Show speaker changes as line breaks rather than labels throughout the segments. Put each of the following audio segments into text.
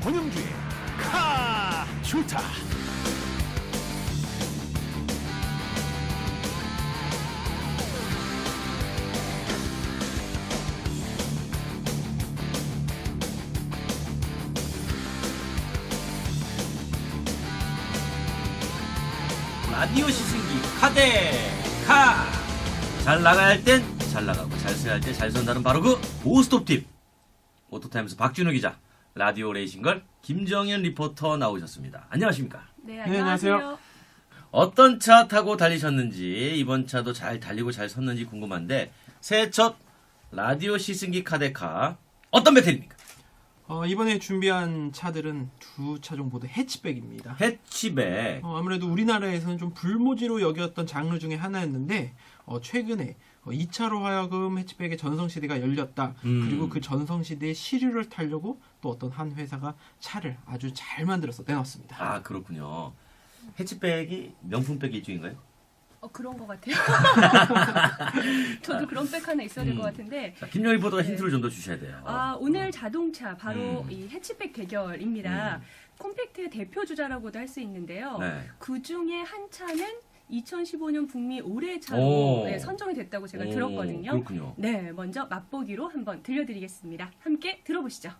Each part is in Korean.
권영주의 카 좋다.
라디오 시승기 카데카. 잘 나가야 할 땐 잘 나가고 잘 써야 할 때 잘 쓴다는 바로 그 고스톱 팁. 오토타임스 박준우 기자, 라디오 레이싱걸 김정현 리포터 나오셨습니다. 안녕하십니까?
네,
안녕하세요.
안녕하세요.
어떤 차 타고 달리셨는지, 이번 차도 잘 달리고 잘 섰는지 궁금한데, 새해 첫 라디오 시승기 카데카 어떤 배틀입니까?
이번에 준비한 차들은 두 차종 모두 해치백입니다.
해치백.
아무래도 우리나라에서는 좀 불모지로 여겼던 장르 중에 하나였는데 최근에 2차로 하여금 해치백의 전성시대가 열렸다. 그리고 그 전성시대의 시류를 타려고 또 어떤 한 회사가 차를 아주 잘 만들어서 내놨습니다.
아, 그렇군요. 해치백이 명품백 일종인가요?
그런 것 같아요. 저도 그런 백 하나 있어야 될 것 같은데.
자, 김정현 리포터가 힌트를 좀 더 주셔야 돼요.
오늘 자동차 바로 이 해치백 대결입니다. 콤팩트의 대표 주자라고도 할 수 있는데요.
네.
그 중에 한 차는 2015년 북미 올해의
오.
차로 선정이 됐다고 제가 들었거든요.
그렇군요.
네, 먼저 맛보기로 한번 들려드리겠습니다. 함께 들어보시죠.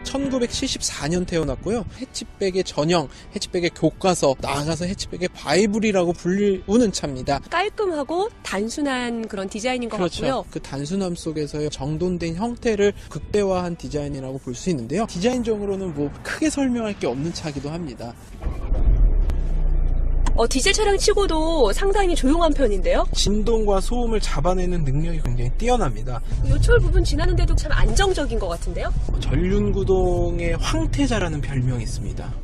(1974년) 태어났고요. 해치백의 전형, 해치백의 교과서, 나아가서 해치백의 바이블이라고 불리우는 차입니다.
깔끔하고 단순한 그런 디자인인 것 같고요.
그 단순함 속에서의 정돈된 형태를 극대화한 디자인이라고 볼 수 있는데요. 디자인적으로는 뭐 크게 설명할 게 없는 차기도 합니다.
디젤 차량 치고도 상당히 조용한 편인데요.
진동과 소음을 잡아내는 능력이 굉장히 뛰어납니다.
요철 부분 지나는데도 참 안정적인 것 같은데요.
전륜구동의 황태자라는 별명이 있습니다.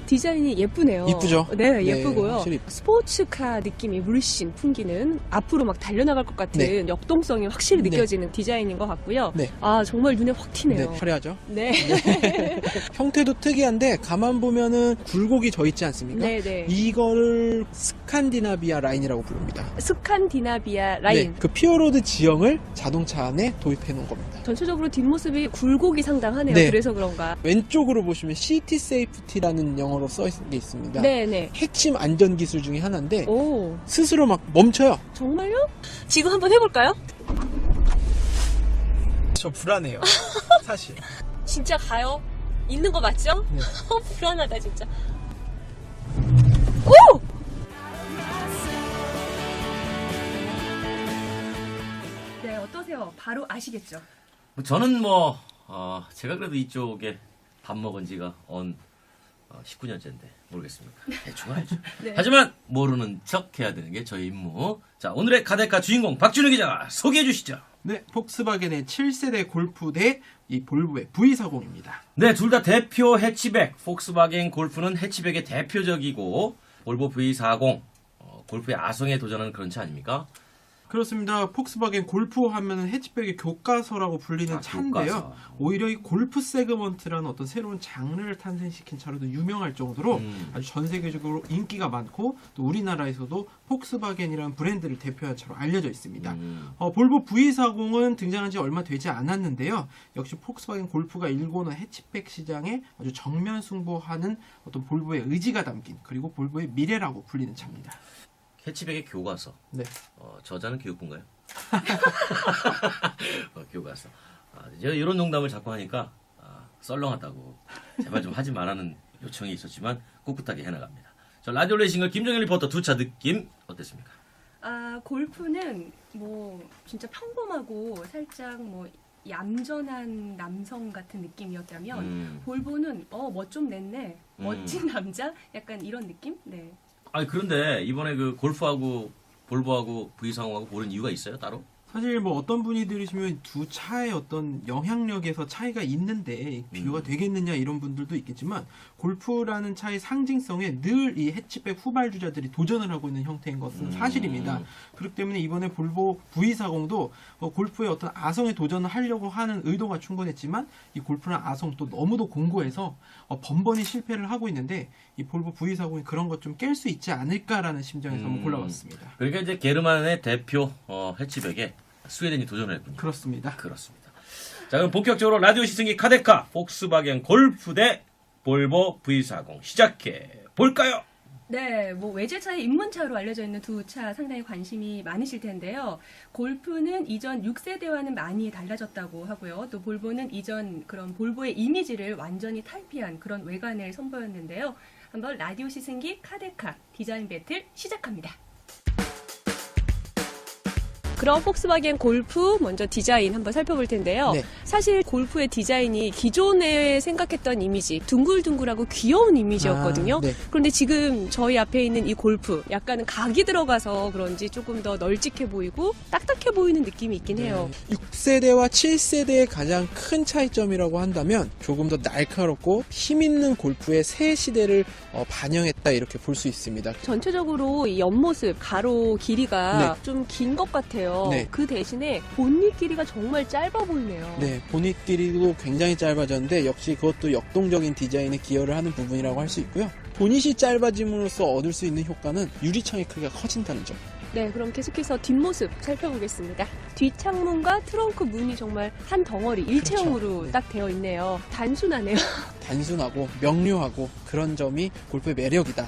디자인이 예쁘네요.
이쁘죠?
네, 예쁘고요.
확실히.
스포츠카 느낌이 물씬 풍기는, 앞으로 막 달려나갈 것 같은
네.
역동성이 확실히
네.
느껴지는 디자인인 것 같고요.
네.
정말 눈에 확 튀네요.
네, 화려하죠?
네.
형태도 특이한데 가만 보면은 굴곡이 져 있지 않습니까?
네.
이거를 스칸디나비아 라인이라고 부릅니다.
스칸디나비아 라인.
네, 그 피어로드 지형을 자동차 안에 도입해 놓은 겁니다.
전체적으로 뒷모습이 굴곡이 상당하네요.
네.
그래서 그런가.
왼쪽으로 보시면 시티 세이프티라는 영어로 써 있는 게 있습니다.
네네.
핵심 안전 기술 중에 하나인데
오,
스스로 막 멈춰요.
정말요? 지금 한번 해볼까요?
저 불안해요. 사실.
진짜 가요? 있는 거 맞죠?
네.
불안하다 진짜. 오!
네, 어떠세요? 바로 아시겠죠?
저는 제가 그래도 이쪽에 밥 먹은 지가 19년째인데 모르겠습니까? 대충 알죠.
네.
하지만 모르는 척 해야 되는 게 저희 임무. 자, 오늘의 카데카 주인공 박준우 기자가 소개해 주시죠.
네, 폭스바겐의 7세대 골프 대 이 볼보의 V40입니다.
네, 둘 다 대표 해치백. 폭스바겐 골프는 해치백의 대표적이고 볼보 V40 골프의 아성에 도전하는 그런 차 아닙니까?
그렇습니다. 폭스바겐 골프 하면은 해치백의 교과서라고 불리는 차인데요.
교과서.
오히려 이 골프 세그먼트라는 어떤 새로운 장르를 탄생시킨 차로도 유명할 정도로 아주 전 세계적으로 인기가 많고 또 우리나라에서도 폭스바겐이라는 브랜드를 대표한 차로 알려져 있습니다. 볼보 V40은 등장한 지 얼마 되지 않았는데요. 역시 폭스바겐 골프가 일궈놓은 해치백 시장에 아주 정면 승부하는 어떤 볼보의 의지가 담긴, 그리고 볼보의 미래라고 불리는 차입니다.
해치백의 교과서.
네.
저자는 교육부인가요? 교과서. 제가 이런 농담을 자꾸 하니까 썰렁하다고 제발 좀 하지 말라는 요청이 있었지만 꿋꿋하게 해나갑니다. 저 라디오 레이싱을 김정현 리포터 두 차 느낌 어땠습니까?
골프는 진짜 평범하고 살짝 얌전한 남성 같은 느낌이었다면 볼보는 멋 좀 냈네, 멋진 남자, 약간 이런 느낌? 네.
그런데 이번에 그 골프하고 볼보하고 V40하고 고른 이유가 있어요 따로?
사실 뭐 어떤 분이 들으시면 두 차의 어떤 영향력에서 차이가 있는데 비교가 되겠느냐 이런 분들도 있겠지만 골프라는 차의 상징성에 늘 이 해치백 후발주자들이 도전을 하고 있는 형태인 것은 사실입니다. 그렇기 때문에 이번에 볼보 V40도 골프의 어떤 아성에 도전을 하려고 하는 의도가 충분했지만 이 골프랑 아성 또 너무도 공고해서 번번이 실패를 하고 있는데 이 볼보 V40이 그런 것 좀 깰 수 있지 않을까라는 심정에서 한번 골라봤습니다.
그러니까 이제 게르만의 대표 해치백에 스웨덴이 도전을 했군요.
그렇습니다.
그렇습니다. 자, 그럼 본격적으로 라디오 시승기 카데카 폭스바겐 골프 대 볼보 V40 시작해 볼까요?
네, 뭐 외제차의 입문차로 알려져 있는 두 차 상당히 관심이 많으실 텐데요. 골프는 이전 6세대와는 많이 달라졌다고 하고요. 또 볼보는 이전 그런 볼보의 이미지를 완전히 탈피한 그런 외관을 선보였는데요. 한번 라디오 시승기 카데카 디자인 배틀 시작합니다.
그럼 폭스바겐 골프 먼저 디자인 한번 살펴볼 텐데요.
네.
사실 골프의 디자인이 기존에 생각했던 이미지 둥글둥글하고 귀여운 이미지였거든요.
네.
그런데 지금 저희 앞에 있는 이 골프 약간은 각이 들어가서 그런지 조금 더 널찍해 보이고 딱딱해 보이는 느낌이 있긴 해요.
6세대와 7세대의 가장 큰 차이점이라고 한다면 조금 더 날카롭고 힘있는 골프의 새 시대를 반영했다 이렇게 볼 수 있습니다.
전체적으로 이 옆모습 가로 길이가 좀 긴 것 같아요.
네.
그 대신에 본닛 길이가 정말 짧아 보이네요.
네, 보닛 길이도 굉장히 짧아졌는데 역시 그것도 역동적인 디자인에 기여를 하는 부분이라고 할 수 있고요. 보닛이 짧아짐으로써 얻을 수 있는 효과는 유리창의 크기가 커진다는 점.
네, 그럼 계속해서 뒷모습 살펴보겠습니다. 뒷창문과 트렁크 문이 정말 한 덩어리 일체형으로
네.
딱 되어 있네요. 단순하네요.
단순하고 명료하고 그런 점이 골프의 매력이다.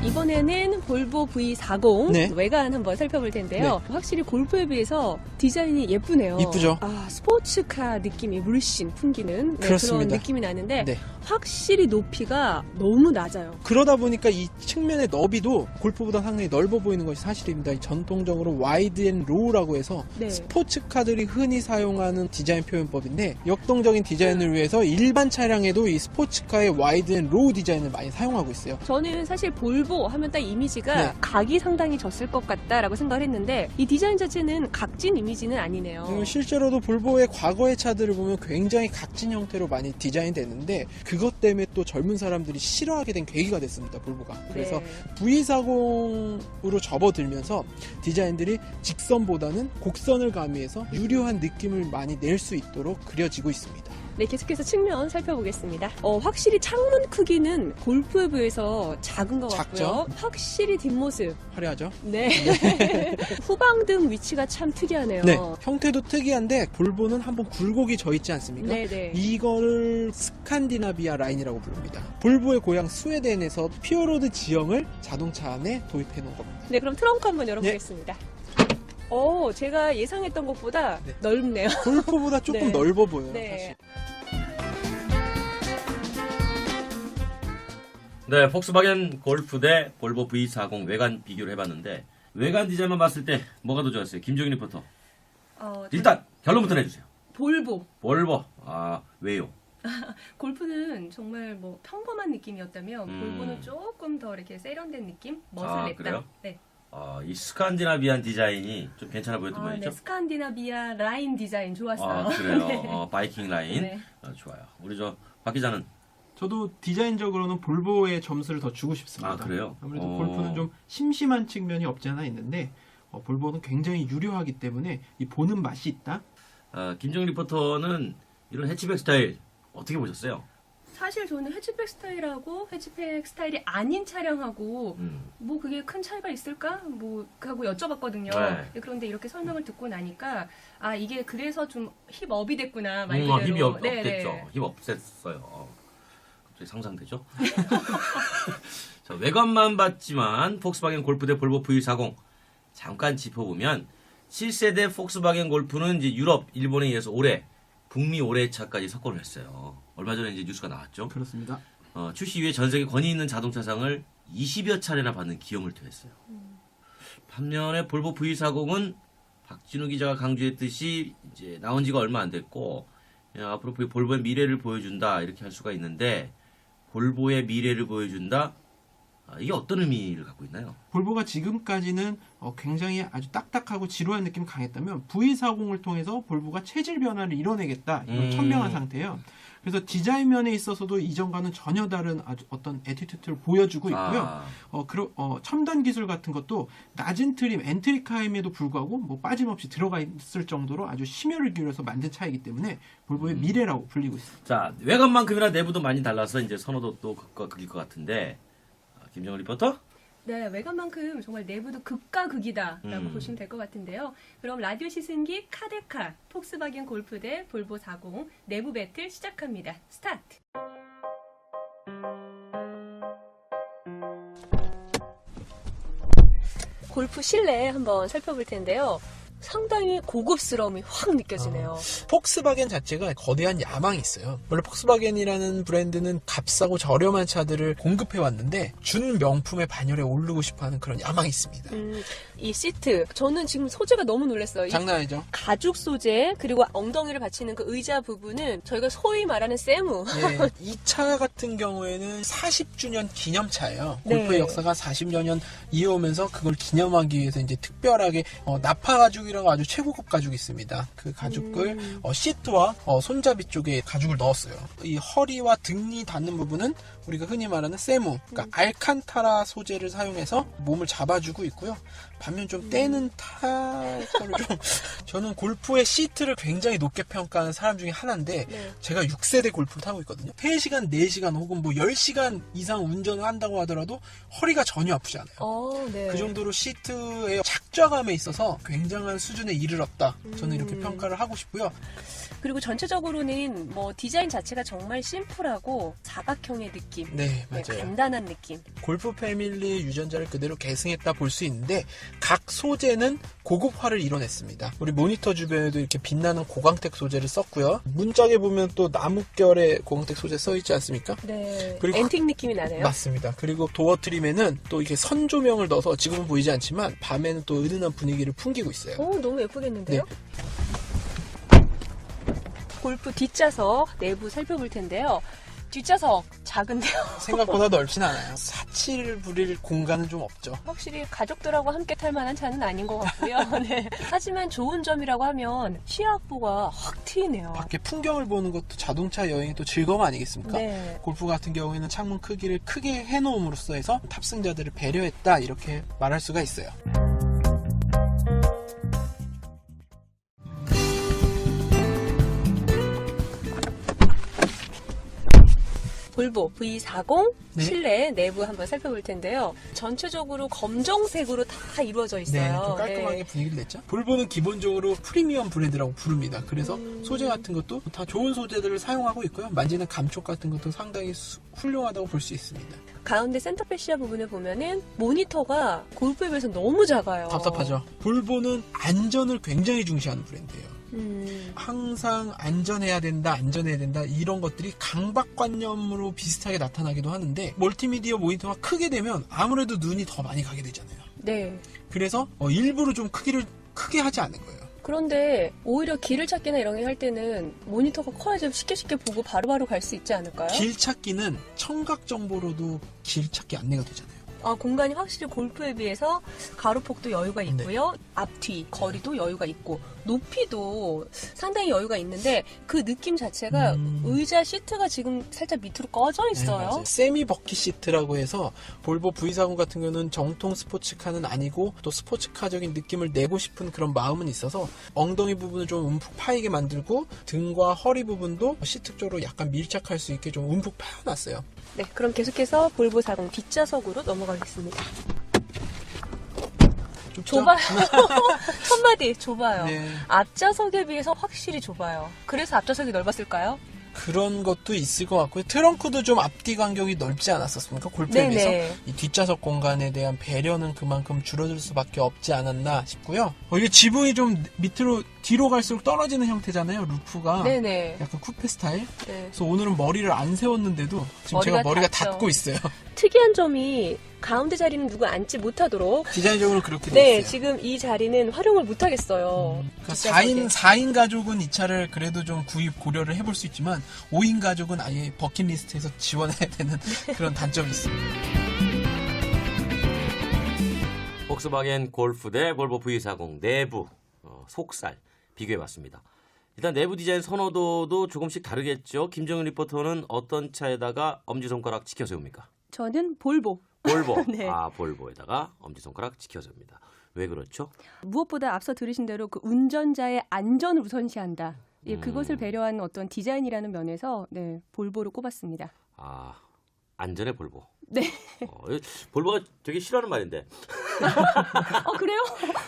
이번에는 볼보 V40
네.
외관 한번 살펴볼 텐데요. 확실히 골프에 비해서 디자인이 예쁘네요.
이쁘죠?
아, 스포츠카 느낌이 물씬 풍기는 그런
그렇습니다.
느낌이 나는데
네.
확실히 높이가 너무 낮아요.
그러다 보니까 이 측면의 너비도 골프보다 상당히 넓어 보이는 것이 사실입니다. 전통적으로 와이드 앤 로우라고 해서
네.
스포츠카들이 흔히 사용하는 디자인 표현법인데 역동적인 디자인을 위해서 일반 차량에도 이 스포츠카의 와이드 앤 로우 디자인을 많이 사용하고 있어요.
저는 사실 볼보 하면 딱 이미지가
네.
각이 상당히 졌을 것 같다라고 생각을 했는데 이 디자인 자체는 각진 이미지는 아니네요.
그리고 실제로도 볼보의 과거의 차들을 보면 굉장히 각진 형태로 많이 디자인 됐는데 그것 때문에 또 젊은 사람들이 싫어하게 된 계기가 됐습니다. 볼보가. 그래서
네.
V40으로 접어들면서 디자인들이 직선보다는 곡선을 가미해서 유려한 느낌을 많이 낼 수 있도록 그려지고 있습니다.
네, 계속해서 측면 살펴보겠습니다. 확실히 창문 크기는 골프에 비해서 작은 것 같고요.
작죠?
확실히 뒷모습.
화려하죠?
네. 후방등 위치가 참 특이하네요.
네. 형태도 특이한데 볼보는 한번 굴곡이 져 있지 않습니까?
네네.
이거를 스칸디나비아 라인이라고 부릅니다. 볼보의 고향 스웨덴에서 피어로드 지형을 자동차 안에 도입해 놓은 겁니다.
네, 그럼 트렁크 한번 열어보겠습니다. 제가 예상했던 것보다
네.
넓네요.
골프보다 조금
네.
넓어 보여요.
네.
사실.
네, 폭스바겐 골프 대 볼보 V40 외관 비교를 해봤는데 외관 디자인만 봤을 때 뭐가 더 좋았어요? 김종인 리포터. 일단 결론부터 내주세요.
볼보.
볼보. 왜요?
골프는 정말 뭐 평범한 느낌이었다면 볼보는 조금 더 이렇게 세련된 느낌? 멋을 냈다.
그래요?
네.
이 스칸디나비안 디자인이 좀 괜찮아 보였던
네,
모양이죠?
스칸디나비아 라인 디자인 좋았어요.
그래요.
네.
바이킹 라인.
네.
좋아요. 우리 박 기자는
저도 디자인적으로는 볼보의 점수를 더 주고 싶습니다.
그래요?
아무래도 골프는 좀 심심한 측면이 없지 않아 있는데 볼보는 굉장히 유려하기 때문에 이 보는 맛이 있다.
김정일 리포터는 이런 해치백 스타일 어떻게 보셨어요?
사실 저는 해치백 스타일하고 해치백 스타일이 아닌 차량하고 뭐 그게 큰 차이가 있을까? 뭐 하고 여쭤봤거든요.
네.
그런데 이렇게 설명을 듣고 나니까 이게 그래서 좀 힙업이 됐구나 말 그대로.
힘이 없겠죠.
네네.
힘 없앴어요. 갑자기 상상되죠? 자, 외관만 봤지만 폭스바겐 골프 대 볼보 V40 잠깐 짚어보면 7세대 폭스바겐 골프는 이제 유럽, 일본에 의해서 올해 북미 올해차까지 석권을 했어요. 얼마 전에 이제 뉴스가 나왔죠.
그렇습니다.
출시 이후에 전 세계 권위 있는 자동차상을 20여 차례나 받는 기염을 토했어요. 반면에 볼보 V40은 박진우 기자가 강조했듯이 이제 나온 지가 얼마 안 됐고 앞으로 볼보의 미래를 보여준다 이렇게 할 수가 있는데 볼보의 미래를 보여준다 이게 어떤 의미를 갖고 있나요?
볼보가 지금까지는 굉장히 아주 딱딱하고 지루한 느낌이 강했다면 V40을 통해서 볼보가 체질 변화를 이뤄내겠다 이런 천명한 상태예요. 그래서 디자인 면에 있어서도 이전과는 전혀 다른 아주 어떤 애티튜드를 보여주고 있고요. 첨단 기술 같은 것도 낮은 트림, 엔트리카임에도 불구하고 뭐 빠짐없이 들어가 있을 정도로 아주 심혈을 기울여서 만든 차이기 때문에 볼보의 미래라고 불리고 있습니다.
자, 외관만큼이나 내부도 많이 달라서 이제 선호도 또 극과 극일 것 같은데 김정은 리포터?
네, 외관만큼 정말 내부도 극과 극이다라고 보시면 될 것 같은데요. 그럼 라디오 시승기 카데카, 폭스바겐 골프 대 볼보 40 내부 배틀 시작합니다. 스타트!
골프 실내 한번 살펴볼 텐데요. 상당히 고급스러움이 확 느껴지네요.
폭스바겐 자체가 거대한 야망이 있어요. 원래 폭스바겐이라는 브랜드는 값싸고 저렴한 차들을 공급해 왔는데 준 명품의 반열에 오르고 싶어하는 그런 야망이 있습니다.
이 시트, 저는 지금 소재가 너무 놀랐어요.
장난 아니죠?
가죽 소재 그리고 엉덩이를 받치는 그 의자 부분은 저희가 소위 말하는 세무.
네, 이 차 같은 경우에는 40주년 기념차예요. 골프의
네.
역사가 40여 년 이어오면서 그걸 기념하기 위해서 이제 특별하게 나파 가죽이라고 아주 최고급 가죽이 있습니다. 그 가죽을 시트와 손잡이 쪽에 가죽을 넣었어요. 이 허리와 등이 닿는 부분은 우리가 흔히 말하는 세무, 그러니까 알칸타라 소재를 사용해서 몸을 잡아주고 있고요. 반면 좀 떼는 타입을 좀 저는 골프의 시트를 굉장히 높게 평가하는 사람 중에 하나인데
네.
제가 6세대 골프를 타고 있거든요. 3시간, 4시간 혹은 뭐 10시간 이상 운전을 한다고 하더라도 허리가 전혀 아프지 않아요.
네.
그 정도로 시트의 착좌감에 있어서 굉장한 수준에 이르렀다. 저는 이렇게 평가를 하고 싶고요.
그리고 전체적으로는 뭐 디자인 자체가 정말 심플하고 사각형의 느낌.
네, 맞아요.
간단한 느낌.
골프 패밀리의 유전자를 그대로 계승했다 볼 수 있는데 각 소재는 고급화를 이뤄냈습니다. 우리 모니터 주변에도 이렇게 빛나는 고광택 소재를 썼고요. 문짝에 보면 또 나뭇결에 고광택 소재 써있지 않습니까?
네.
그리고
앤틱 느낌이 나네요.
맞습니다. 그리고 도어 트림에는 또 이렇게 선 조명을 넣어서 지금은 보이지 않지만 밤에는 또 은은한 분위기를 풍기고 있어요.
오, 너무 예쁘겠는데요?
네.
골프 뒷좌석 내부 살펴볼 텐데요. 뒷좌석 작은데요.
생각보다 넓진 않아요. 사치를 부릴 공간은 좀 없죠.
확실히 가족들하고 함께 탈 만한 차는 아닌 것 같고요. 네. 하지만 좋은 점이라고 하면 시야 확보가 확 트이네요.
밖에 풍경을 보는 것도 자동차 여행이 또 즐거움 아니겠습니까?
네.
골프 같은 경우에는 창문 크기를 크게 해놓음으로써 해서 탑승자들을 배려했다 이렇게 말할 수가 있어요.
볼보 V40
네.
실내 내부 한번 살펴볼 텐데요. 전체적으로 검정색으로 다 이루어져 있어요.
네, 좀 깔끔하게
네.
분위기를 냈죠. 볼보는 기본적으로 프리미엄 브랜드라고 부릅니다. 그래서 소재 같은 것도 다 좋은 소재들을 사용하고 있고요. 만지는 감촉 같은 것도 상당히 훌륭하다고 볼 수 있습니다.
가운데 센터페시아 부분에 보면은 모니터가 골프에 비해서 너무 작아요.
답답하죠. 볼보는 안전을 굉장히 중시하는 브랜드예요.
음.
항상 안전해야 된다 이런 것들이 강박관념으로 비슷하게 나타나기도 하는데 멀티미디어 모니터가 크게 되면 아무래도 눈이 더 많이 가게 되잖아요.
네.
그래서 일부러 좀 크기를 크게 하지 않은 거예요.
그런데 오히려 길을 찾기나 이런 게 할 때는 모니터가 커야지 쉽게 보고 바로바로 갈 수 있지 않을까요?
길 찾기는 청각 정보로도 길 찾기 안내가 되잖아요.
공간이 확실히 골프에 비해서 가로폭도 여유가 있고요. 앞뒤 거리도 여유가 있고 높이도 상당히 여유가 있는데 그 느낌 자체가 의자 시트가 지금 살짝 밑으로 꺼져 있어요.
네, 세미 버킷 시트라고 해서 볼보 V40 같은 경우는 정통 스포츠카는 아니고 또 스포츠카적인 느낌을 내고 싶은 그런 마음은 있어서 엉덩이 부분을 좀 움푹 파이게 만들고 등과 허리 부분도 시트 쪽으로 약간 밀착할 수 있게 좀 움푹 파여놨어요.
네, 그럼 계속해서 볼보 40 뒷좌석으로 넘어가겠습니다. 좁아요. 첫마디 좁아요.
네.
앞좌석에 비해서 확실히 좁아요. 그래서 앞좌석이 넓었을까요?
그런 것도 있을 것 같고요. 트렁크도 좀 앞뒤 간격이 넓지 않았었습니까? 골프에
네네.
비해서 이 뒷좌석 공간에 대한 배려는 그만큼 줄어들 수밖에 없지 않았나 싶고요. 이게 지붕이 좀 밑으로 뒤로 갈수록 떨어지는 형태잖아요. 루프가
네네.
약간 쿠페 스타일.
네.
그래서 오늘은 머리를 안 세웠는데도 지금 제가 머리가
닿죠.
닿고 있어요.
특이한 점이 가운데 자리는 누가 앉지 못하도록
디자인적으로 그렇게 돼
네,
있어요.
지금 이 자리는 활용을 못 하겠어요.
그러니까 4인 가족은 이 차를 그래도 좀 구입 고려를 해볼 수 있지만 5인 가족은 아예 버킷리스트에서 지원해야 되는 그런 단점이 있습니다.
폭스바겐 골프 대 볼보 V40 내부 속살 비교해봤습니다. 일단 내부 디자인 선호도도 조금씩 다르겠죠. 김정은 리포터는 어떤 차에다가 엄지손가락 지켜 세웁니까?
저는 볼보.
볼보.
네.
아, 볼보에다가 엄지손가락 지켜 세웁니다. 왜 그렇죠?
무엇보다 앞서 들으신 대로 그 운전자의 안전을 우선시한다. 예, 그것을 배려한 어떤 디자인이라는 면에서 네, 볼보로 꼽았습니다.
아, 안전의 볼보.
네.
볼보가 되게 싫어하는 말인데.
그래요?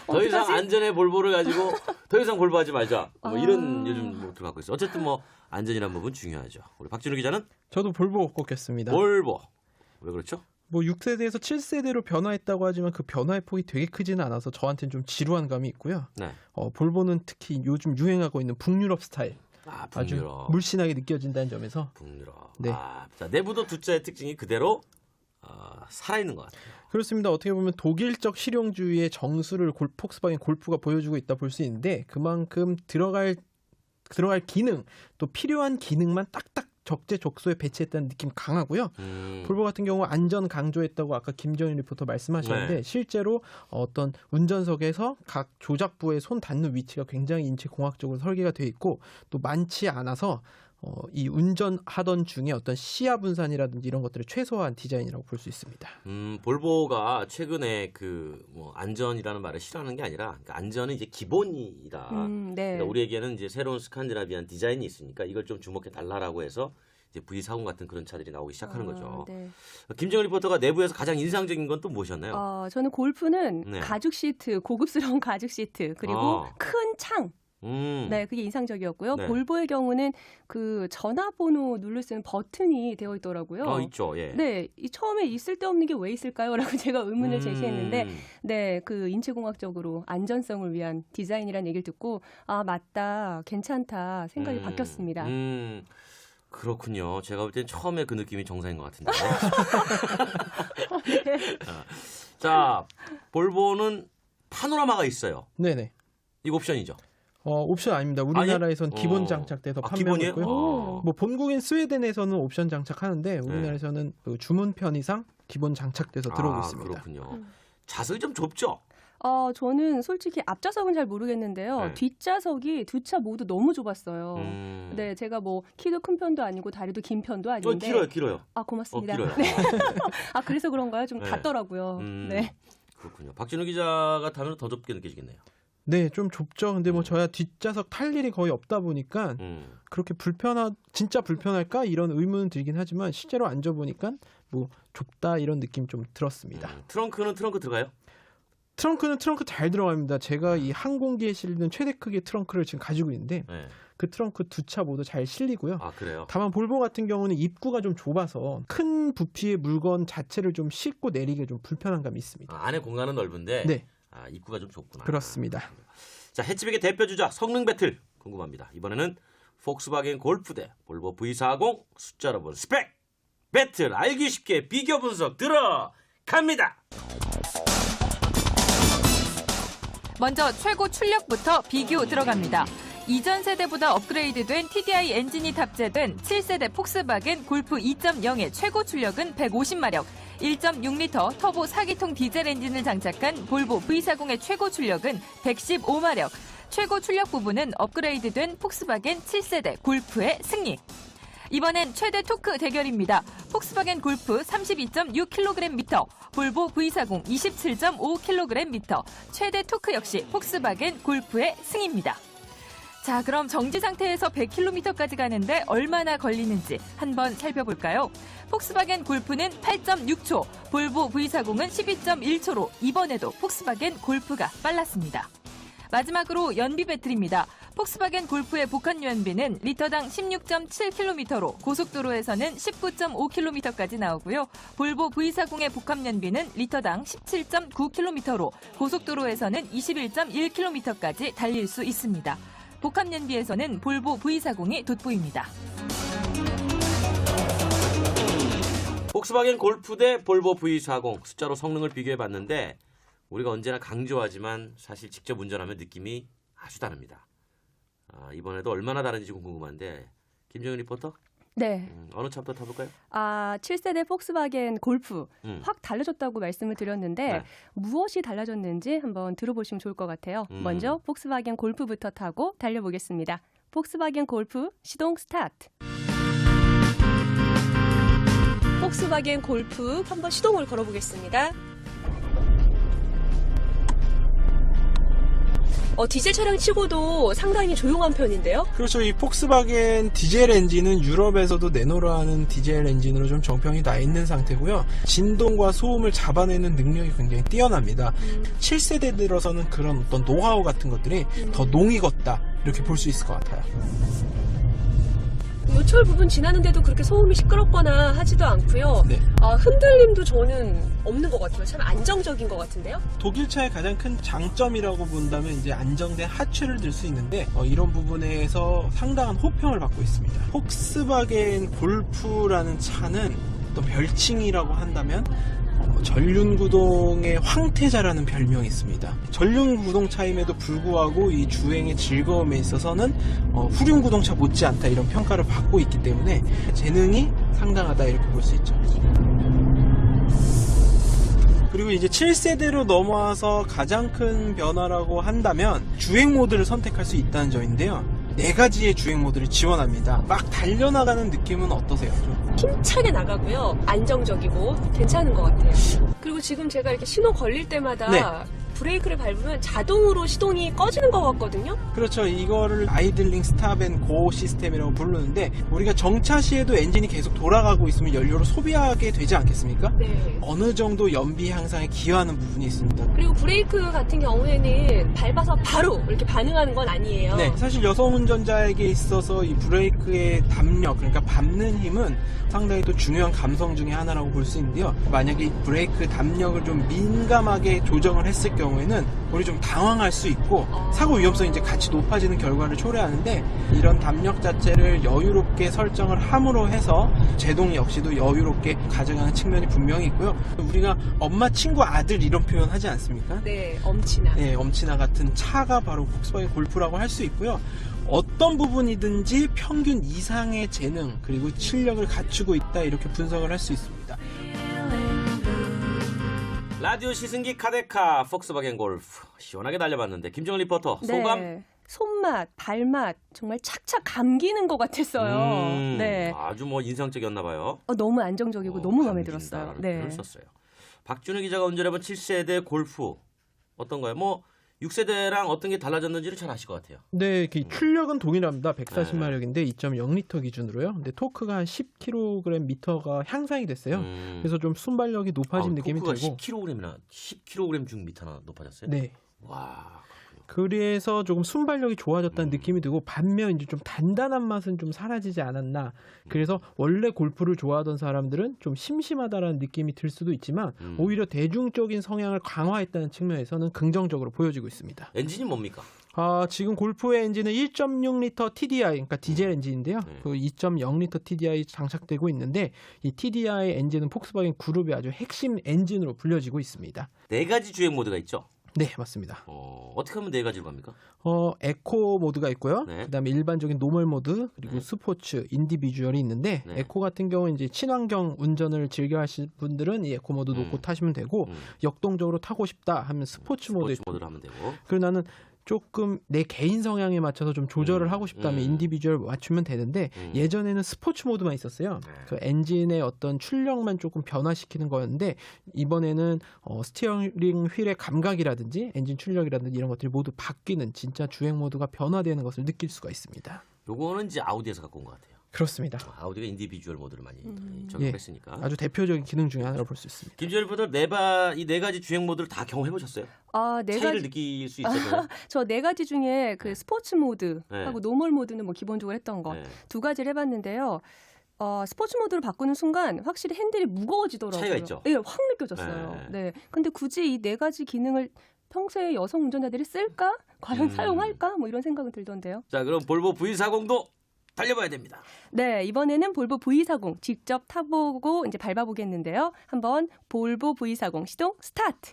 더 이상
어떡하지?
안전의 볼보를 가지고 더 이상 볼보하지 말자. 뭐 이런
아.
요즘 모토를 갖고 있어. 어쨌든 뭐 안전이라는 부분 중요하죠. 우리 박준우 기자는
저도 볼보 꼽겠습니다.
볼보. 왜 그렇죠?
뭐 6세대에서 7세대로 변화했다고 하지만 그 변화의 폭이 되게 크지는 않아서 저한테는 좀 지루한 감이 있고요.
네.
볼보는 특히 요즘 유행하고 있는 북유럽 스타일
아,
아주
북유럽.
물씬하게 느껴진다는 점에서
북유럽.
네.
아, 자, 내부도 두 차의 특징이 그대로 살아있는 것 같아요.
그렇습니다. 어떻게 보면 독일적 실용주의의 정수를 폭스바겐 골프가 보여주고 있다 볼 수 있는데 그만큼 들어갈 기능 또 필요한 기능만 딱딱 적재적소에 배치했다는 느낌 강하고요. 볼보 같은 경우 안전 강조했다고 아까 김정인 리포터 말씀하셨는데
네.
실제로 어떤 운전석에서 각 조작부에 손 닿는 위치가 굉장히 인체 공학적으로 설계가 되어 있고 또 많지 않아서 이 운전하던 중에 어떤 시야 분산이라든지 이런 것들을 최소화한 디자인이라고 볼 수 있습니다.
볼보가 최근에 그 뭐 안전이라는 말을 싫어하는 게 아니라 그러니까 안전은 이제 기본이다.
네.
그러니까 우리에게는 이제 새로운 스칸디나비안 디자인이 있으니까 이걸 좀 주목해 달라라고 해서 이제 V40 같은 그런 차들이 나오기 시작하는 거죠.
네.
김정은 리포터가 내부에서 가장 인상적인 건 또 무엇이었나요?
저는 골프는
네.
가죽 시트, 고급스러운 가죽 시트, 그리고 큰 창. 네, 그게 인상적이었고요.
네.
볼보의 경우는 그 전화번호 누를 수 있는 버튼이 되어 있더라고요.
있죠. 예.
네, 이 처음에 이 쓸데없는 게 왜 있을까요?라고 제가 의문을 제시했는데, 네, 그 인체공학적으로 안전성을 위한 디자인이라는 얘기를 듣고 아 맞다, 괜찮다 생각이 바뀌었습니다.
그렇군요. 제가 볼 땐 처음에 그 느낌이 정상인 것 같은데. 자, 볼보는 파노라마가 있어요.
네네.
이거 옵션이죠.
옵션 아닙니다. 우리나라에선 기본 장착돼서 판매하고
기본이에요?
있고요. 뭐 본국인 스웨덴에서는 옵션 장착하는데 우리나라에서는 그 주문 편의상 기본 장착돼서 들어오고 있습니다.
그렇군요. 좌석이 좀 좁죠?
저는 솔직히 앞좌석은 잘 모르겠는데요.
네.
뒷좌석이 두 차 모두 너무 좁았어요. 네, 제가 뭐 키도 큰 편도 아니고 다리도 긴 편도 아닌데.
길어요.
아, 고맙습니다.
길어요.
네. 아, 그래서 그런가요? 좀
네.
같더라고요. 네.
그렇군요. 박진우 기자가 타면 더 좁게 느껴지겠네요.
네, 좀 좁죠. 근데 뭐 저야 뒷좌석 탈 일이 거의 없다 보니까 그렇게 진짜 불편할까 이런 의문은 들긴 하지만 실제로 앉아보니까 뭐 좁다 이런 느낌 좀 들었습니다.
트렁크는 트렁크 들어가요?
트렁크는 트렁크 잘 들어갑니다. 제가 이 항공기에 실리는 최대 크기의 트렁크를 지금 가지고 있는데
네.
그 트렁크 두 차 모두 잘 실리고요.
아, 그래요?
다만 볼보 같은 경우는 입구가 좀 좁아서 큰 부피의 물건 자체를 좀 싣고 내리기 좀 불편한 감이 있습니다.
안에 공간은 넓은데
네.
입구가 좀 좁구나.
그렇습니다.
자, 해치백의 대표 주자 성능 배틀 궁금합니다. 이번에는 폭스바겐 골프 대 볼보 V40 숫자로 본 스펙 배틀 알기 쉽게 비교 분석 들어갑니다.
먼저 최고 출력부터 비교 들어갑니다. 이전 세대보다 업그레이드된 TDI 엔진이 탑재된 7세대 폭스바겐 골프 2.0의 최고 출력은 150마력, 1.6리터 터보 4기통 디젤 엔진을 장착한 볼보 V40의 최고 출력은 115마력, 최고 출력 부분은 업그레이드된 폭스바겐 7세대 골프의 승리. 이번엔 최대 토크 대결입니다. 폭스바겐 골프 32.6kgm, 볼보 V40 27.5kgm, 최대 토크 역시 폭스바겐 골프의 승입니다. 자, 그럼 정지 상태에서 100km까지 가는데 얼마나 걸리는지 한번 살펴볼까요? 폭스바겐 골프는 8.6초, 볼보 V40은 12.1초로 이번에도 폭스바겐 골프가 빨랐습니다. 마지막으로 연비 배틀입니다. 폭스바겐 골프의 복합 연비는 리터당 16.7km로 고속도로에서는 19.5km까지 나오고요. 볼보 V40의 복합 연비는 리터당 17.9km로 고속도로에서는 21.1km까지 달릴 수 있습니다. 복합 연비에서는 볼보 V40이 돋보입니다.
폭스바겐 골프 대 볼보 V40 숫자로 성능을 비교해봤는데 우리가 언제나 강조하지만 사실 직접 운전하면 느낌이 아주 다릅니다. 이번에도 얼마나 다른지 궁금한데 김정은 리포터?
네.
어느 차부터 타볼까요?
7세대 폭스바겐 골프 확 달라졌다고 말씀을 드렸는데
네.
무엇이 달라졌는지 한번 들어보시면 좋을 것 같아요. 먼저 폭스바겐 골프부터 타고 달려보겠습니다. 폭스바겐 골프 시동 스타트.
폭스바겐 골프 한번 시동을 걸어보겠습니다. 디젤 차량 치고도 상당히 조용한 편인데요.
그렇죠. 이 폭스바겐 디젤 엔진은 유럽에서도 내노라 하는 디젤 엔진으로 좀 정평이 나 있는 상태고요. 진동과 소음을 잡아내는 능력이 굉장히 뛰어납니다. 7세대 들어서는 그런 어떤 노하우 같은 것들이 더 농이 걷다 이렇게 볼 수 있을 것 같아요.
요철 부분 지나는데도 그렇게 소음이 시끄럽거나 하지도 않고요.
네.
흔들림도 저는 없는 것 같아요. 참 안정적인 것 같은데요.
독일차의 가장 큰 장점이라고 본다면 이제 안정된 하체를 들 수 있는데 이런 부분에서 상당한 호평을 받고 있습니다. 폭스바겐 골프라는 차는 또 별칭이라고 한다면 전륜구동의 황태자라는 별명이 있습니다. 전륜구동차임에도 불구하고 이 주행의 즐거움에 있어서는 후륜구동차 못지않다 이런 평가를 받고 있기 때문에 재능이 상당하다 이렇게 볼 수 있죠. 그리고 이제 7세대로 넘어와서 가장 큰 변화라고 한다면 주행 모드를 선택할 수 있다는 점인데요. 4가지의 주행 모드를 지원합니다. 막 달려나가는 느낌은 어떠세요?
힘차게 나가고요. 안정적이고 괜찮은 것 같아요. 그리고 지금 제가 이렇게 신호 걸릴 때마다
네.
브레이크를 밟으면 자동으로 시동이 꺼지는 것 같거든요.
그렇죠. 이거를 아이들링 스탑 앤 고 시스템이라고 부르는데 우리가 정차 시에도 엔진이 계속 돌아가고 있으면 연료를 소비하게 되지 않겠습니까?
네.
어느 정도 연비 향상에 기여하는 부분이 있습니다.
그리고 브레이크 같은 경우에는 밟아서 바로 이렇게 반응하는 건 아니에요.
네, 사실 여성 운전자에게 있어서 이 브레이크의 담력, 그러니까 밟는 힘은 상당히 또 중요한 감성 중에 하나라고 볼 수 있는데요. 만약에 이 브레이크 담력을 좀 민감하게 조정을 했을 경우에는 우리 좀 당황할 수 있고 사고 위험성이 이제 같이 높아지는 결과를 초래하는데 이런 담력 자체를 여유롭게 설정을 함으로 해서 제동 역시도 여유롭게 가져가는 측면이 분명히 있고요. 우리가 엄마, 친구, 아들 이런 표현 하지 않습니까?
네, 엄친아.
네, 엄친아 같은 차가 바로 폭스바겐 골프라고 할 수 있고요. 어떤 부분이든지 평균 이상의 재능 그리고 실력을 갖추고 있다 이렇게 분석을 할 수 있습니다.
라디오 시승기 카데카 폭스바겐 골프 시원하게 달려봤는데 김정은 리포터 소감?
네. 손맛, 발맛 정말 착착 감기는 것 같았어요. 네.
아주 인상적이었나 봐요.
너무 안정적이고 너무 마음에
감긴다,
들었어요.
그런
네.
표현을 썼어요. 박준우 기자가 운전해본 7세대 골프 어떤가요? 6세대랑 어떤 게 달라졌는지를 잘 아실 것 같아요.
네, 출력은 동일합니다. 140마력인데 2.0리터 기준으로요. 근데 토크가 한 10kgm가 향상이 됐어요. 그래서 좀 순발력이 높아진 느낌이
토크가
들고.
10kg 중 미터나 높아졌어요?
네.
와.
그래서 조금 순발력이 좋아졌다는 느낌이 들고 반면 이제 좀 단단한 맛은 좀 사라지지 않았나. 그래서 원래 골프를 좋아하던 사람들은 좀 심심하다라는 느낌이 들 수도 있지만 오히려 대중적인 성향을 강화했다는 측면에서는 긍정적으로 보여지고 있습니다.
엔진이 뭡니까?
지금 골프의 엔진은 1.6L TDI, 그러니까 디젤 엔진인데요. 그 2.0L TDI 장착되고 있는데 이 TDI 엔진은 폭스바겐 그룹의 아주 핵심 엔진으로 불려지고 있습니다.
4가지 주행 모드가 있죠?
네, 맞습니다.
어떻게 하면 4가지로 갑니까?
에코 모드가 있고요.
네.
그다음에 일반적인 노멀 모드, 그리고 스포츠, 인디비주얼이 있는데
네.
에코 같은 경우는 이제 친환경 운전을 즐겨 하실 분들은 이 에코 모드 놓고 타시면 되고 역동적으로 타고 싶다 하면 스포츠 모드에
모드로 하면 되고.
그리고 나는 조금 내 개인 성향에 맞춰서 좀 조절을 하고 싶다면 인디비주얼 맞추면 되는데 예전에는 스포츠 모드만 있었어요. 그 엔진의 어떤 출력만 조금 변화시키는 거였는데 이번에는 스티어링 휠의 감각이라든지 엔진 출력이라든지 이런 것들이 모두 바뀌는 진짜 주행 모드가 변화되는 것을 느낄 수가 있습니다.
요거는 이제 아우디에서 갖고 온 것 같아요.
그렇습니다.
아우디가 인디비주얼 모드를 많이 적용했으니까.
아주 대표적인 기능 중에 하나로 볼 수 있습니다.
김지열 리포터 이 4가지 주행 모드를 다 경험해 보셨어요? 차이를 느낄 수 있었어요?
저 4가지 중에 그 스포츠 모드하고 노멀 모드는 기본적으로 했던 거 2가지를 해봤는데요. 스포츠 모드로 바꾸는 순간 확실히 핸들이 무거워지더라고요.
차이가 있죠?
네, 확 느껴졌어요. 네. 근데 굳이 이 4가지 기능을 평소에 여성 운전자들이 쓸까? 과연 사용할까? 이런 생각은 들던데요.
자, 그럼 볼보 V40도
달려봐야 됩니다.
네, 이번에는 볼보 V40 직접 타보고 이제 밟아보겠는데요. 한번 볼보 V40 시동 스타트.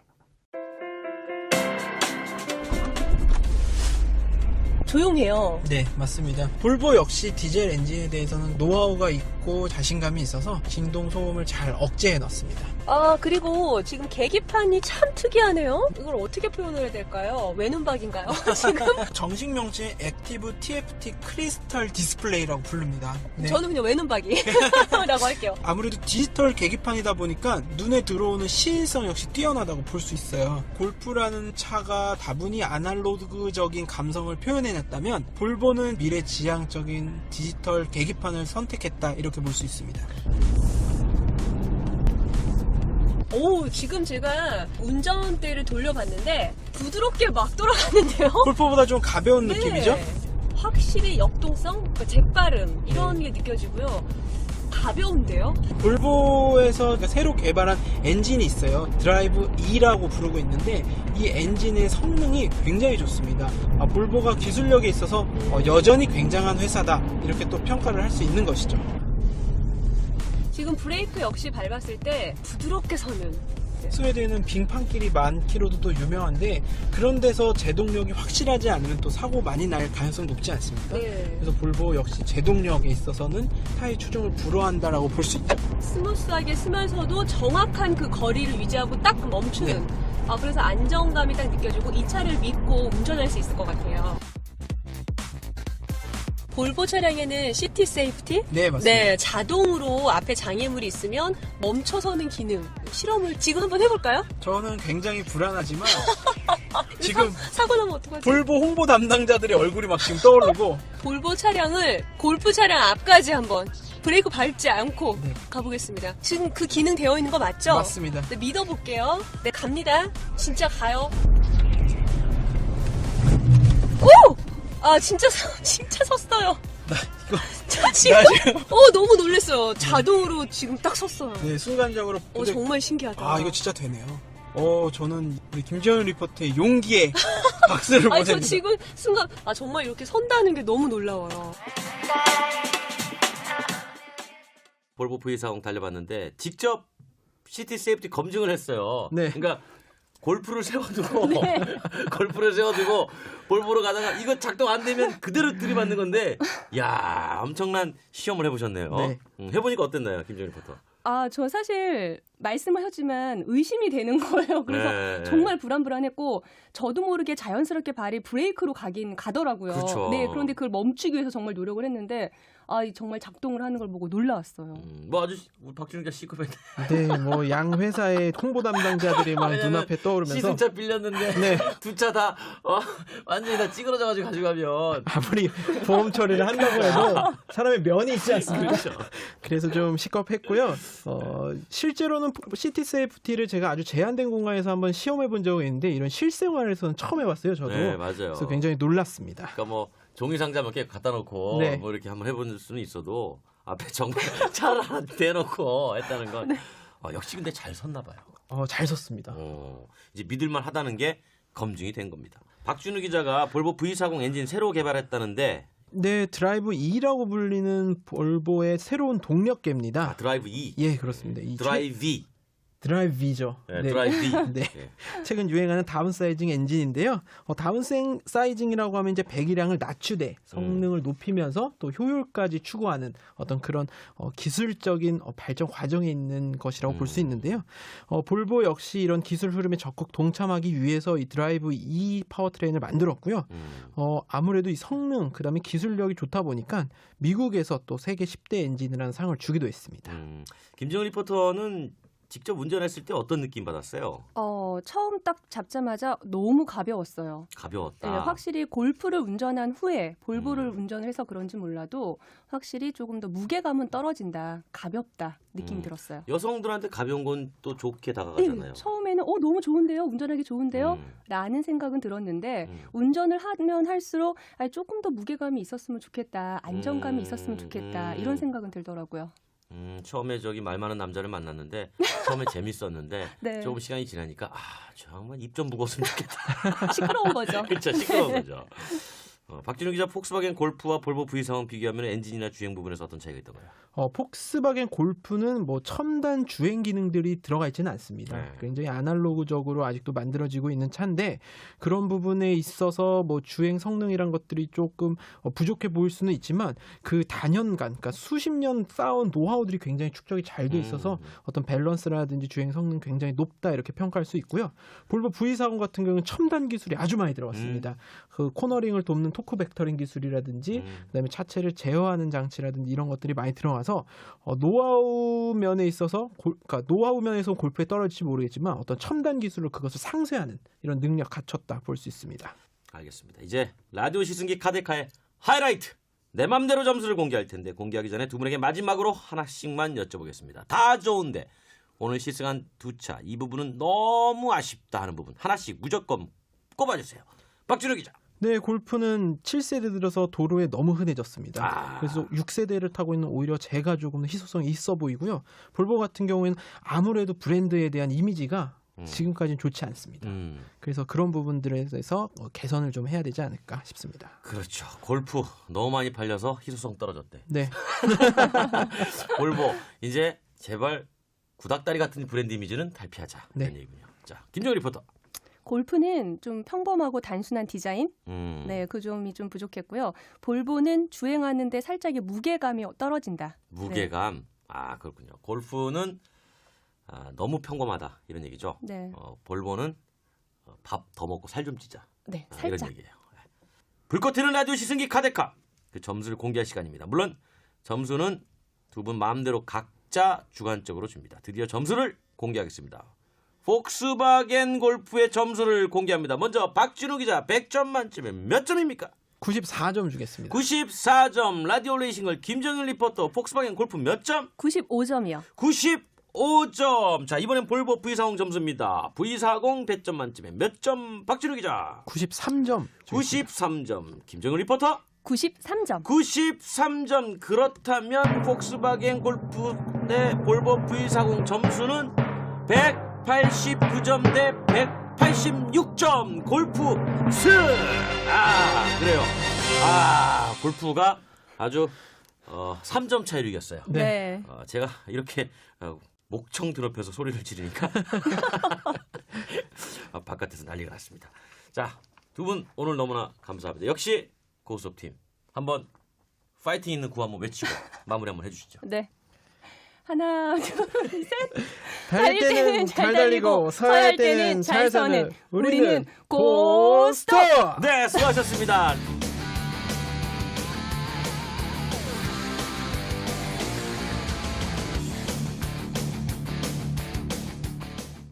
조용해요.
네, 맞습니다. 볼보 역시 디젤 엔진에 대해서는 노하우가 있고 자신감이 있어서 진동 소음을 잘 억제해 놨습니다.
아, 그리고 지금 계기판이 참 특이하네요. 이걸 어떻게 표현을 해야 될까요? 외눈박인가요? 지금
정식 명칭 액티브 TFT 크리스탈 디스플레이라고 부릅니다. 네.
저는 그냥 외눈박이라고 할게요.
아무래도 디지털 계기판이다 보니까 눈에 들어오는 시인성 역시 뛰어나다고 볼 수 있어요. 골프라는 차가 다분히 아날로그적인 감성을 표현해냈다면 볼보는 미래지향적인 디지털 계기판을 선택했다 이렇게 볼 수 있습니다.
오, 지금 제가 운전대를 돌려봤는데 부드럽게 막 돌아가는데요?
골프보다 좀 가벼운
네.
느낌이죠?
확실히 역동성, 재빠름 이런 게 느껴지고요. 가벼운데요?
볼보에서 새로 개발한 엔진이 있어요. 드라이브 E라고 부르고 있는데 이 엔진의 성능이 굉장히 좋습니다. 볼보가 기술력에 있어서 여전히 굉장한 회사다 이렇게 또 평가를 할 수 있는 것이죠.
지금 브레이크 역시 밟았을 때 부드럽게 서는.
스웨덴은 빙판길이 많기로도 또 유명한데 그런 데서 제동력이 확실하지 않으면 또 사고 많이 날 가능성이 높지 않습니까?
네.
그래서 볼보 역시 제동력에 있어서는 타의 추종을 불허한다라고 볼 수 있죠.
스무스하게 쓰면서도 정확한 그 거리를 유지하고 딱 멈추는.
네.
그래서 안정감이 딱 느껴지고 이 차를 믿고 운전할 수 있을 것 같아요. 볼보 차량에는 시티 세이프티?
네, 맞습니다.
네, 자동으로 앞에 장애물이 있으면 멈춰서는 기능. 실험을 지금 한번 해볼까요?
저는 굉장히 불안하지만 지금
사고 나면 어떡하지?
볼보 홍보 담당자들의 얼굴이 막 지금 떠오르고
볼보 차량을 골프 차량 앞까지 한번 브레이크 밟지 않고
네.
가보겠습니다. 지금 그 기능 되어 있는 거 맞죠?
맞습니다.
네, 믿어볼게요. 네, 갑니다. 진짜 가요. 오! 아, 진짜 섰어요.
나 이거
저 지금,
나 지금
너무 놀랐어요. 자동으로 지금 딱 섰어요.
네, 순간적으로 근데-
정말 신기하다.
이거 진짜 되네요. 저는 우리 김지현 리포터의 용기에 박수를
아니, 저
보냅니다.
지금 순간, 정말 이렇게 선다는 게 너무 놀라워요.
볼보 V40 달려봤는데 직접 시티 세이프티 검증을 했어요.
네.
그러니까 골프를 세워두고 골프를 세워두고 볼보로 가다가 이거 작동 안 되면 그대로 들이받는 건데, 야 엄청난 시험을 해보셨네요.
네.
해보니까 어땠나요, 김정일 리포터?
저 사실 말씀하셨지만 의심이 되는 거예요. 그래서
네.
정말 불안불안했고 저도 모르게 자연스럽게 발이 브레이크로 가긴 가더라고요.
그렇죠.
네, 그런데 그걸 멈추기 위해서 정말 노력을 했는데 정말 작동을 하는 걸 보고 놀라웠어요.
뭐 아주 우리 박준우 기자 시급했네.
네, 뭐 양 회사의 홍보 담당자들이 막
왜냐면
눈앞에 떠오르면서
시승차 빌렸는데
네.
두 차 다 완전히 다 찌그러져가지고 가져가면
아무리 보험 처리를 한다고 해도 사람의 면이 있지 않습니까?
그렇죠.
그래서 좀 시겁했고요. 실제로는 시티 세이프티를 제가 아주 제한된 공간에서 한번 시험해 본 적이 있는데 이런 실생활에서는 처음 해봤어요. 저도.
네, 맞아요.
그래서 굉장히 놀랐습니다.
그러니까 뭐 종이 상자 몇 개 갖다 놓고
네.
뭐 이렇게 한번 해볼 수는 있어도 앞에 정말 차를 하나 대놓고 했다는 건 역시 근데 잘 섰나 봐요.
잘 섰습니다.
이제 믿을만 하다는 게 검증이 된 겁니다. 박준우 기자가 볼보 V40 엔진 새로 개발했다는데
네, 드라이브 E라고 불리는 볼보의 새로운 동력계입니다.
드라이브 E,
예, 그렇습니다. 이 드라이브 V죠.
네, 드라이브 E.
네. 최근 유행하는 다운사이징 엔진인데요. 다운사이징이라고 하면 이제 배기량을 낮추되 성능을 높이면서 또 효율까지 추구하는 어떤 그런 기술적인 발전 과정에 있는 것이라고 볼 수 있는데요. 볼보 역시 이런 기술 흐름에 적극 동참하기 위해서 이 드라이브 E 파워트레인을 만들었고요. 아무래도 이 성능, 그다음에 기술력이 좋다 보니까 미국에서 또 세계 10대 엔진이라는 상을 주기도 했습니다.
김정은 리포터는 직접 운전했을 때 어떤 느낌 받았어요?
처음 딱 잡자마자 너무 가벼웠어요.
가벼웠다.
네, 확실히 골프를 운전한 후에 볼보를 운전을 해서 그런지 몰라도 확실히 조금 더 무게감은 떨어진다, 가볍다 느낌이 들었어요.
여성들한테 가벼운 건 또 좋게 다가가잖아요.
네, 처음에는 너무 좋은데요, 운전하기 좋은데요 라는 생각은 들었는데 운전을 하면 할수록 조금 더 무게감이 있었으면 좋겠다, 안정감이 있었으면 좋겠다 이런 생각은 들더라고요.
처음에 저기 말 많은 남자를 만났는데 처음에 재밌었는데
네.
조금 시간이 지나니까 정말 입 좀 무거웠으면 좋겠다.
시끄러운 거죠.
그렇죠, 시끄러운 거죠. 박진우 기자, 폭스바겐 골프와 볼보 V 상황 비교하면 엔진이나 주행 부분에서 어떤 차이가 있던가요?
폭스바겐 골프는 뭐 첨단 주행 기능들이 들어가 있지는 않습니다.
네.
굉장히 아날로그적으로 아직도 만들어지고 있는 차인데 그런 부분에 있어서 뭐 주행 성능이란 것들이 조금 부족해 보일 수는 있지만 그 단연간, 그러니까 수십 년 쌓아온 노하우들이 굉장히 축적이 잘 돼 있어서 어떤 밸런스라든지 주행 성능 굉장히 높다 이렇게 평가할 수 있고요. 볼보 V40 같은 경우는 첨단 기술이 아주 많이 들어갔습니다. 그 코너링을 돕는 토크 벡터링 기술이라든지 그다음에 차체를 제어하는 장치라든지 이런 것들이 많이 들어가서 노하우 면에 있어서 그러니까 노하우 면에서 골프에 떨어질지 모르겠지만 어떤 첨단 기술로 그것을 상쇄하는 이런 능력 갖췄다 볼 수 있습니다.
알겠습니다. 이제 라디오 시승기 카데카의 하이라이트 내 맘대로 점수를 공개할 텐데 공개하기 전에 두 분에게 마지막으로 하나씩만 여쭤보겠습니다. 다 좋은데 오늘 시승한 두 차 이 부분은 너무 아쉽다 하는 부분 하나씩 무조건 꼽아주세요. 박준호 기자.
네, 골프는 7세대 들어서 도로에 너무 흔해졌습니다. 그래서 6세대를 타고 있는 오히려 제가 조금 더 희소성이 있어 보이고요. 볼보 같은 경우에는 아무래도 브랜드에 대한 이미지가 지금까지는 좋지 않습니다. 그래서 그런 부분들에 대해서 개선을 좀 해야 되지 않을까 싶습니다.
그렇죠. 골프 너무 많이 팔려서 희소성 떨어졌대.
네.
볼보 이제 제발 구닥다리 같은 브랜드 이미지는 탈피하자.
네.
이런 얘기군요. 자, 김정일 리포터.
골프는 좀 평범하고 단순한 디자인, 네, 그 점이 좀 부족했고요. 볼보는 주행하는데 살짝의 무게감이 떨어진다.
무게감. 네. 아, 그렇군요. 골프는 너무 평범하다 이런 얘기죠.
네.
볼보는 밥 더 먹고 살 좀 찌자.
네,
이런
살짝.
얘기예요. 불꽃 튀는 라디오 시승기 카데카. 그 점수를 공개할 시간입니다. 물론 점수는 두 분 마음대로 각자 주관적으로 줍니다. 드디어 점수를 공개하겠습니다. 폭스바겐 골프의 점수를 공개합니다. 먼저 박진우 기자 100점 만점에 몇 점입니까?
94점 주겠습니다.
94점. 라디오 레이싱을 김정일 리포터 폭스바겐 골프 몇 점?
95점이요.
95점. 자, 이번엔 볼보 V40 점수입니다. V40 100점 만점에 몇 점? 박진우 기자
93점.
93점. 김정일 리포터
93점.
93점. 그렇다면 폭스바겐 골프 대 볼보 V40 점수는 189점 대 186점. 골프 승! 그래요. 골프가 아주 3점 차이로 이겼어요.
네.
제가 이렇게 목청 드높여서 소리를 지르니까 바깥에서 난리가 났습니다. 자, 두 분 오늘 너무나 감사합니다. 역시 고수업팀 한번 파이팅 있는 구호 한번 외치고 마무리 한번 해주시죠.
네. 하나, 둘, 셋.
달릴 때는 잘 달리고 서할 때는 잘 서는 우리는 고스톱!
네, 수고하셨습니다.